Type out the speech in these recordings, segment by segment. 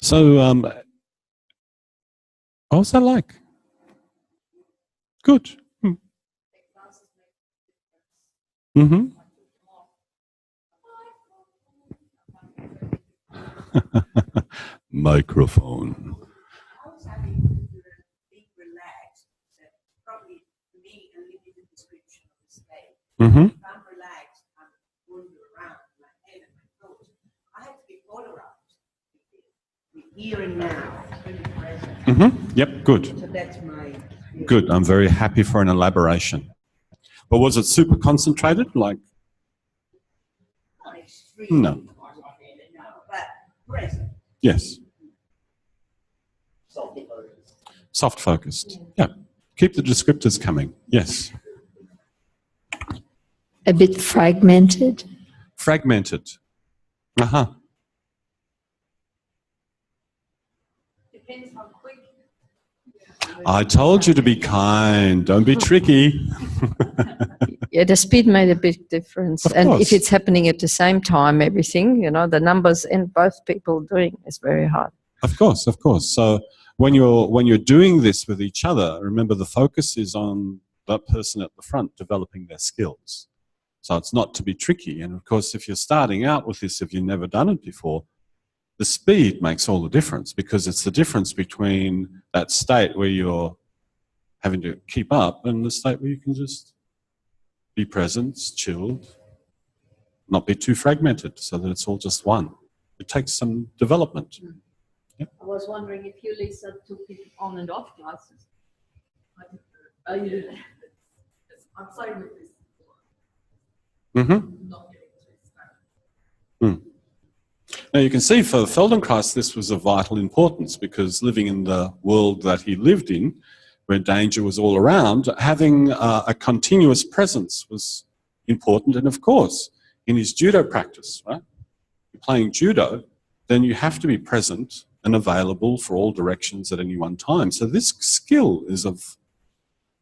So, what was that like? Good. Mm-hmm. Microphone. I was having to be relaxed. Probably me a limited description of the state. Mm-hmm. If I'm relaxed, I'm wandering around in my head and my thoughts. I have to be polarized. Here and now. Mm-hmm. Yep, good. So that's my... Good. I'm very happy for an elaboration. But was it super concentrated? Like? Not extremely. No. But present. Yes. Soft focused. Yeah. Keep the descriptors coming. Yes. A bit fragmented. Fragmented. Uh-huh. Depends how quick. I told you to be kind. Don't be tricky. Yeah, the speed made a big difference. Of And course. if it's happening at the same time, everything, the numbers in both people doing is very hard. Of course, of course. So when you're doing this with each other, remember the focus is on that person at the front developing their skills. So it's not to be tricky. And of course, if you're starting out with this, if you've never done it before, the speed makes all the difference, because it's the difference between that state where you're having to keep up and the state where you can just be present, chilled, not be too fragmented so that it's all just one. It takes some development. I was wondering if you, Lisa, took it on and off classes. Oh, you did. I'm sorry with this. Mm-hmm. Not getting to start. Now you can see for Feldenkrais this was of vital importance, because living in the world that he lived in, where danger was all around, having a continuous presence was important. And of course, in his judo practice, right? You're playing judo, then you have to be present and available for all directions at any one time. So this skill is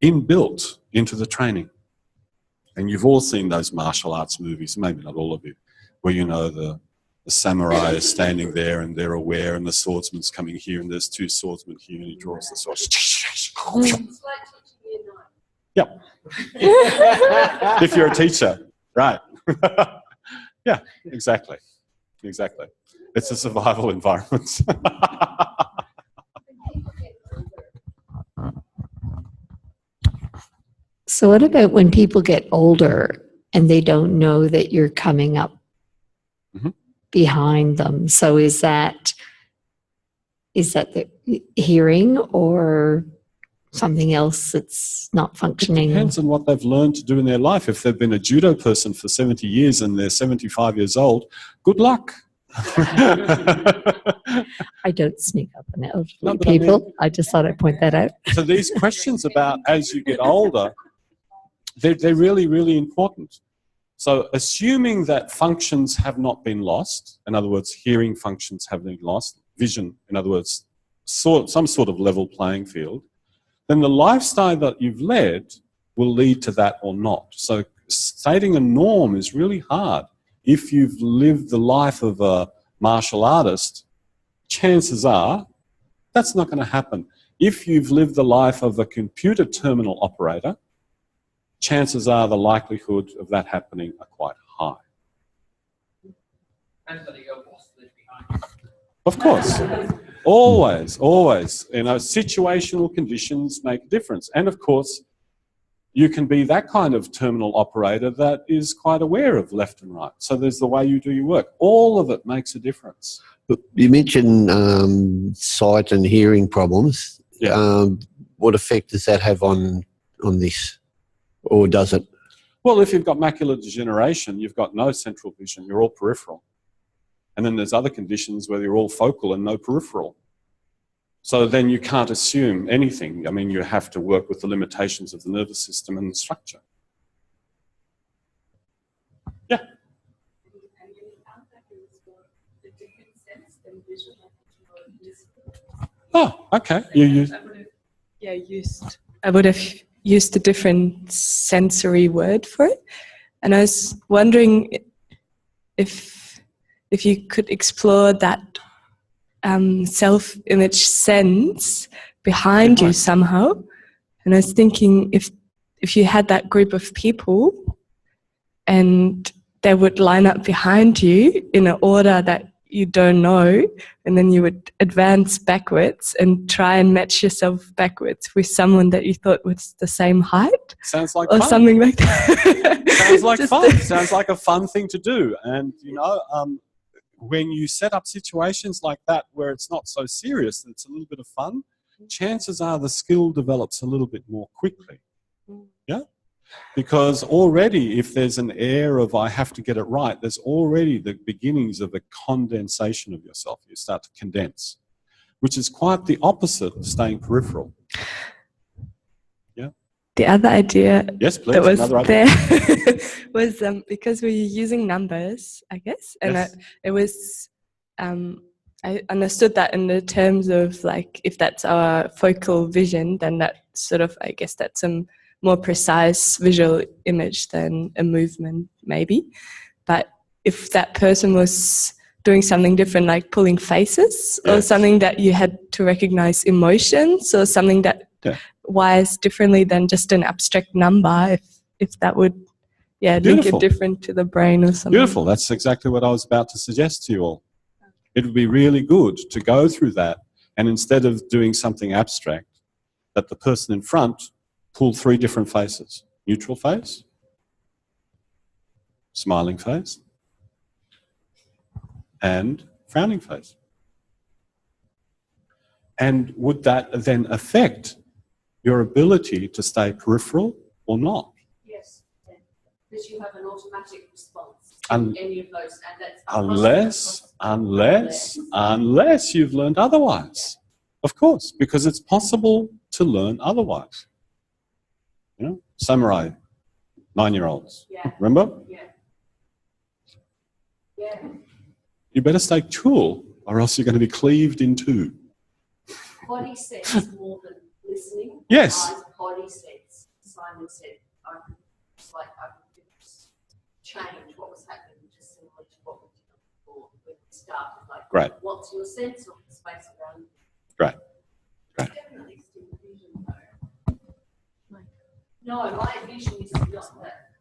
inbuilt into the training. And you've all seen those martial arts movies, maybe not all of you, where the samurai is standing there and they're aware, and the swordsman's coming here and there's two swordsmen here and he draws the sword. It's like teaching year 9. Yep. If you're a teacher, right. Yeah, exactly. Exactly. It's a survival environment. So what about when people get older and they don't know that you're coming up behind them? So is that the hearing or something else that's not functioning? It depends on what they've learned to do in their life. If they've been a judo person for 70 years and they're 75 years old, good luck. I don't sneak up on elderly people. I just thought I'd point that out. So these questions about as you get older, they're really, really important. So assuming that functions have not been lost, in other words, hearing functions have been lost, vision, in other words, some sort of level playing field, then the lifestyle that you've led will lead to that or not. So stating a norm is really hard. If you've lived the life of a martial artist, chances are that's not going to happen. If you've lived the life of a computer terminal operator, chances are the likelihood of that happening are quite high. And that your boss lived behind you. Of course. Always, always. Situational conditions make a difference. And of course, you can be that kind of terminal operator that is quite aware of left and right. So there's the way you do your work. All of it makes a difference. You mentioned sight and hearing problems. Yeah. What effect does that have on this? Or does it? Well, if you've got macular degeneration, you've got no central vision. You're all peripheral. And then there's other conditions where you're all focal and no peripheral. So then you can't assume anything. I mean, you have to work with the limitations of the nervous system and the structure. Yeah. Oh, okay. I would have used a different sensory word for it. And I was wondering if you could explore that self-image sense behind you somehow. And I was thinking if you had that group of people and they would line up behind you in an order that you don't know, and then you would advance backwards and try and match yourself backwards with someone that you thought was the same height. Sounds like or fun. Something like that. Sounds like fun. Sounds like a fun thing to do. And, you know, when you set up situations like that where it's not so serious and it's a little bit of fun, chances are the skill develops a little bit more quickly. Yeah? Because already, if there's an air of I have to get it right, there's already the beginnings of a condensation of yourself. You start to condense, which is quite the opposite of staying peripheral. Yeah. The other idea yes, please, that was another there idea. was because we were using numbers, I guess, and Yes. it was. I understood that in the terms of like if that's our focal vision, then that sort of I guess that's some more precise visual image than a movement maybe. But if that person was doing something different like pulling faces or Yes. something that you had to recognize emotions or something that wires differently than just an abstract number, if that would link Beautiful. it different to the brain or something. Beautiful. That's exactly what I was about to suggest to you all. It would be really good to go through that, and instead of doing something abstract, that the person in front pull 3 different faces. Neutral face, smiling face, and frowning face. And would that then affect your ability to stay peripheral or not? Yes, because you have an automatic response Un- to any of those, and that's Unless you've learned otherwise. Of course, because it's possible to learn otherwise. You know, samurai, 9-year-olds. Yeah. Remember? Yeah. Yeah. You better stay cool, or else you're going to be cleaved in 2. Body sense more than listening. Yes. Body sense. Simon said, it's like I could change what was happening just similar to what we did before when we started. Like, Great. What's your sense of the space around you? Great. Great. Definitely still vision though. No, my vision is not that.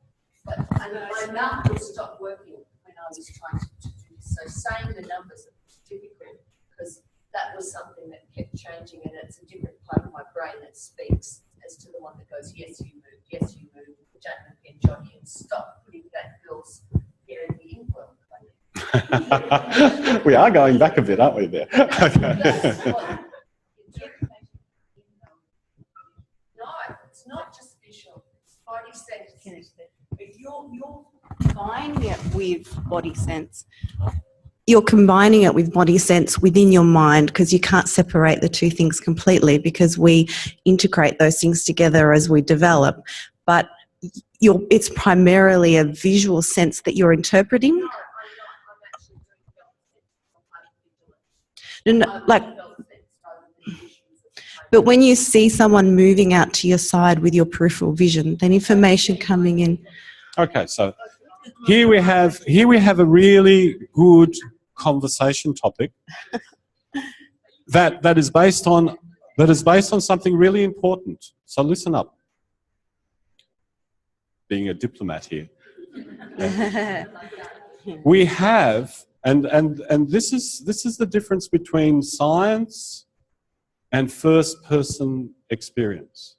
But and my numbers stopped working when I was trying to do this. So saying the numbers was difficult because that was something that kept changing, and it's a different part of my brain that speaks as to the one that goes, yes, you move, Jack and Johnny, and stop putting that girl's hair in the inkwell. We are going back a bit, aren't we, there? That's what no, it's not just visual, it's body sense. If you're combining it with body sense, you're combining it with body sense within your mind, because you can't separate the two things completely, because we integrate those things together as we develop. But it's primarily a visual sense that you're interpreting. I'm actually doing No, like, but when you see someone moving out to your side with your peripheral vision, then information coming in. Okay, so here we have a really good conversation topic that is based on something really important. So listen up. Being a diplomat here. We have, and this is the difference between science and first-person experience.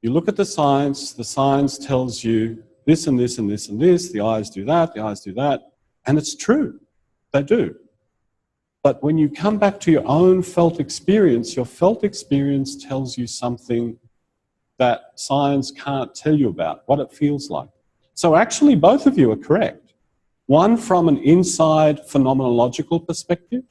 You look at the science tells you this and this and this and this, the eyes do that, and it's true, they do. But when you come back to your own felt experience, your felt experience tells you something that science can't tell you about, what it feels like. So actually both of you are correct. One from an inside phenomenological perspective,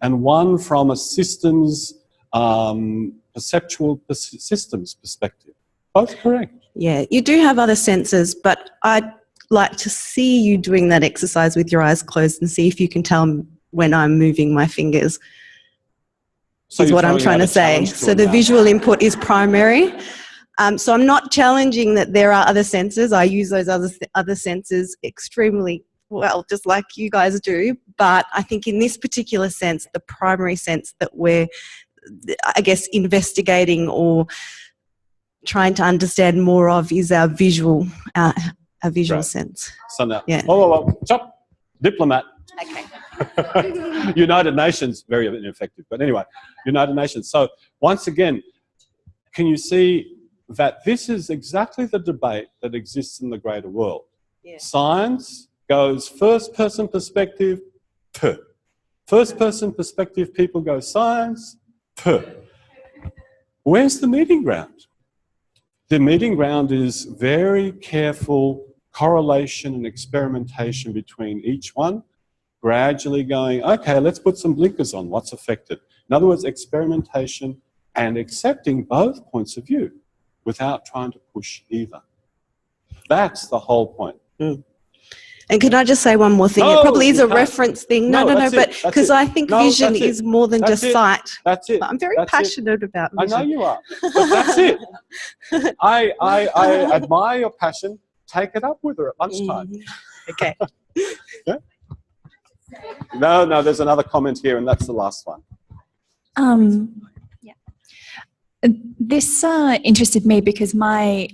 and one from a systems, perceptual systems perspective. Both correct. Yeah, you do have other senses, but I'd like to see you doing that exercise with your eyes closed and see if you can tell when I'm moving my fingers. So Is you're what I'm throwing trying out to a say. challenge to So them the now. visual input is primary. So I'm not challenging that there are other senses. I use those other senses extremely well, just like you guys do. But I think in this particular sense, the primary sense that we're, I guess, investigating or trying to understand more of is our visual Right. sense. So now, Yeah. oh, chop, diplomat. Okay. United Nations, very ineffective. But anyway, United Nations. So once again, can you see that this is exactly the debate that exists in the greater world? Yeah. Science goes first-person perspective, puh. First-person perspective, people go science, puh. Where's the meeting ground? The meeting ground is very careful correlation and experimentation between each one, gradually going, okay, let's put some blinkers on, what's affected. In other words, experimentation and accepting both points of view without trying to push either. That's the whole point. And can I just say one more thing? No, it probably is you a can't. reference thing. No, that's but it, that's because it. I think No, vision that's it. is more than That's just it. sight. That's it. But I'm very That's it. passionate about I vision. know you are, but that's it. I admire your passion. Take it up with her at lunchtime. Okay. Yeah? No, there's another comment here, and that's the last one. Yeah. This interested me because my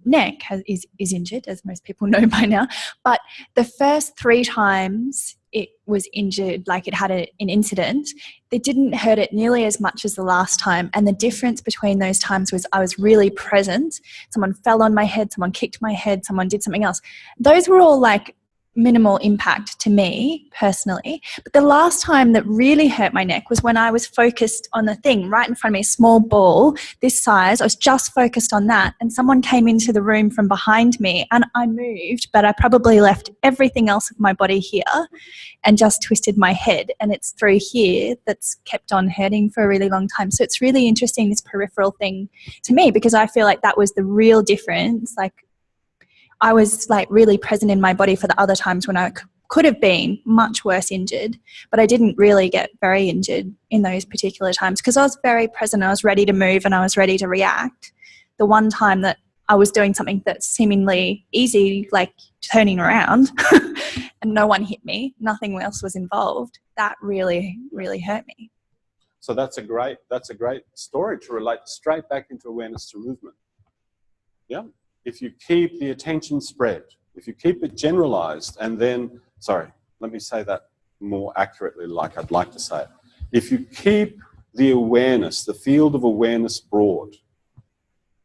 neck is injured, as most people know by now. But the first 3 times it was injured, like it had an incident, it didn't hurt it nearly as much as the last time. And the difference between those times was I was really present. Someone fell on my head, someone kicked my head, someone did something else. Those were all like minimal impact to me personally. But the last time that really hurt my neck was when I was focused on the thing right in front of me, a small ball this size. I was just focused on that, and someone came into the room from behind me, and I moved, but I probably left everything else of my body here and just twisted my head, and it's through here that's kept on hurting for a really long time. So it's really interesting, this peripheral thing to me, because I feel like that was the real difference. Like, I was like really present in my body for the other times when I could have been much worse injured, but I didn't really get very injured in those particular times because I was very present. I was ready to move and I was ready to react. The one time that I was doing something that's seemingly easy, like turning around and no one hit me, nothing else was involved, that really, really hurt me. So that's a great story to relate straight back into awareness to movement. Yeah. If you keep the attention spread, if you keep it generalized, and then, sorry, let me say that more accurately like I'd like to say it. If you keep the awareness, the field of awareness broad,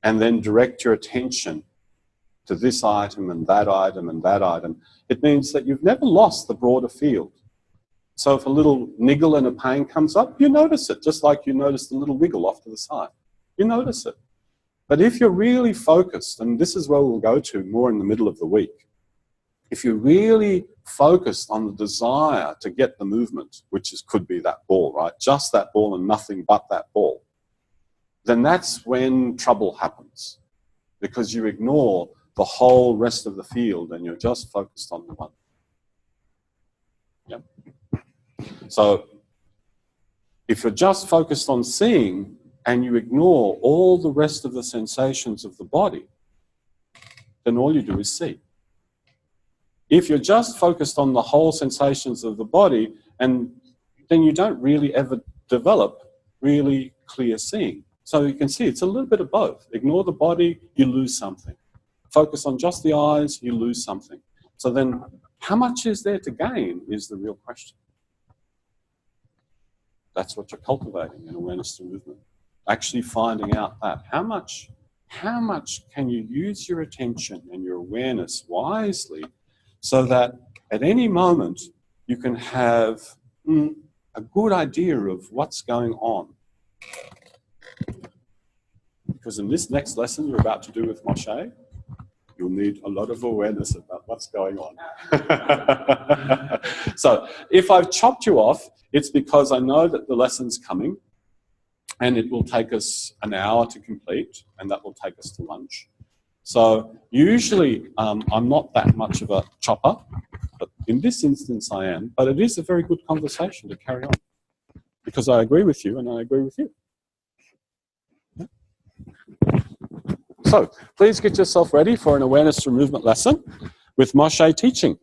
and then direct your attention to this item and that item and that item, it means that you've never lost the broader field. So if a little niggle and a pain comes up, you notice it, just like you notice the little wiggle off to the side. You notice it. But if you're really focused, and this is where we'll go to more in the middle of the week, if you're really focused on the desire to get the movement, which could be that ball, right? Just that ball and nothing but that ball, then that's when trouble happens, because you ignore the whole rest of the field and you're just focused on the one. Yep. So if you're just focused on seeing, and you ignore all the rest of the sensations of the body, then all you do is see. If you're just focused on the whole sensations of the body, and then you don't really ever develop really clear seeing. So you can see it's a little bit of both. Ignore the body, you lose something. Focus on just the eyes, you lose something. So then how much is there to gain is the real question. That's what you're cultivating in awareness to movement. Actually finding out that how much can you use your attention and your awareness wisely so that at any moment you can have a good idea of what's going on. Because in this next lesson you're about to do with Moshe, you'll need a lot of awareness about what's going on. So if I've chopped you off, it's because I know that the lesson's coming. And it will take us an hour to complete, and that will take us to lunch. So usually I'm not that much of a chopper, but in this instance I am. But it is a very good conversation to carry on, because I agree with you and I agree with you. Yeah. So please get yourself ready for an awareness to movement lesson with Moshe teaching.